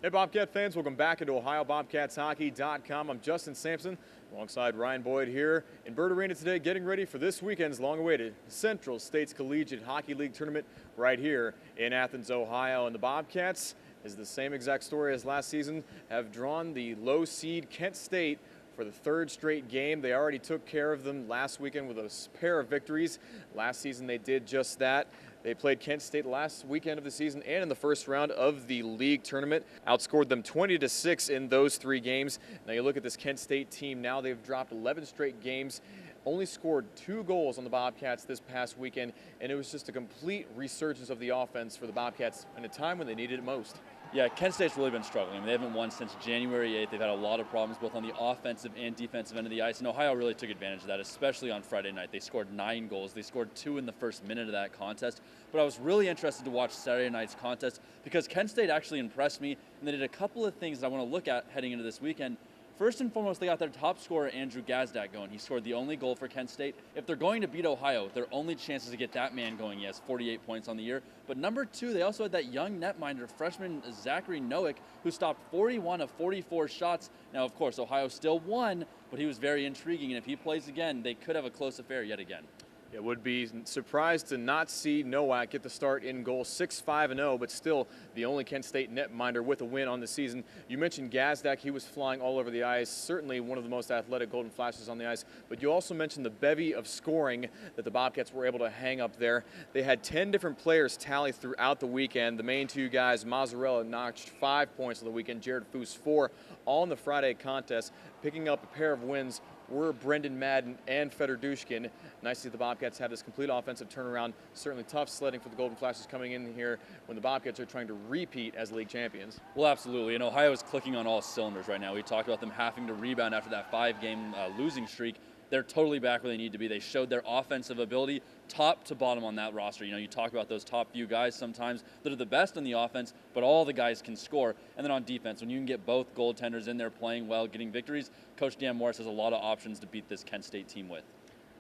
Hey Bobcat fans, welcome back into OhioBobcatsHockey.com. I'm Justin Sampson alongside Ryan Boyd here in Bird Arena today, getting ready for this weekend's long-awaited Central States Collegiate Hockey League Tournament right here in Athens, Ohio. And the Bobcats, is the same exact story as last season, have drawn the low seed Kent State for the third straight game. They already took care of them last weekend with a pair of victories. Last season they did just that. They played Kent State last weekend of the season and in the first round of the league tournament. Outscored them 20-6 in those three games. Now you look at this Kent State team now, they've dropped 11 straight games, only scored 2 goals on the Bobcats this past weekend, and it was just a complete resurgence of the offense for the Bobcats in a time when they needed it most. Yeah, Kent State's really been struggling. I mean, they haven't won since January 8th. They've had a lot of problems both on the offensive and defensive end of the ice, and Ohio really took advantage of that, especially on Friday night. They scored 9 goals. They scored 2 in the first minute of that contest. But I was really interested to watch Saturday night's contest because Kent State actually impressed me, and they did a couple of things that I want to look at heading into this weekend. First and foremost, they got their top scorer, Andrew Gazdak, going. He scored the only goal for Kent State. If they're going to beat Ohio, their only chance is to get that man going. He has 48 points on the year. But number 2, they also had that young netminder, freshman Zachary Nowick, who stopped 41 of 44 shots. Now, of course, Ohio still won, but he was very intriguing. And if he plays again, they could have a close affair yet again. It would be surprised to not see Nowak get the start in goal, 6-5-0, but still the only Kent State netminder with a win on the season. You mentioned Gazdak, he was flying all over the ice, certainly one of the most athletic Golden Flashes on the ice, but you also mentioned the bevy of scoring that the Bobcats were able to hang up there. They had 10 different players tally throughout the weekend. The main 2 guys, Mazzarella notched 5 points on the weekend, Jared Foose 4, all in the Friday contest, picking up a pair of wins were Brendan Madden and Fedor Dushkin. Nice to see the Bobcats have this complete offensive turnaround. Certainly tough sledding for the Golden Flashes coming in here when the Bobcats are trying to repeat as league champions. Well, absolutely. And Ohio is clicking on all cylinders right now. We talked about them having to rebound after that 5-game losing streak. They're totally back where they need to be. They showed their offensive ability top to bottom on that roster. You know, you talk about those top few guys sometimes that are the best on the offense, but all the guys can score. And then on defense, when you can get both goaltenders in there playing well, getting victories, Coach Dan Morris has a lot of options to beat this Kent State team with.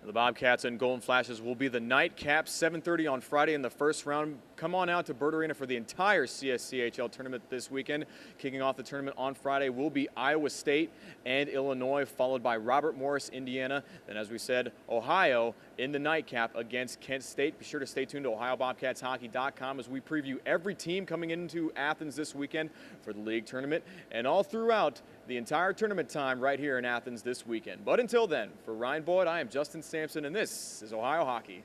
The Bobcats and Golden Flashes will be the nightcap, 7:30 on Friday in the first round. Come on out to Bird Arena for the entire CSCHL tournament this weekend. Kicking off the tournament on Friday will be Iowa State and Illinois, followed by Robert Morris, Indiana. Then, as we said, Ohio in the nightcap against Kent State. Be sure to stay tuned to OhioBobcatsHockey.com as we preview every team coming into Athens this weekend for the league tournament and all throughout the entire tournament time right here in Athens this weekend. But until then, for Ryan Boyd, I am Justin Sampson, and this is Ohio Hockey.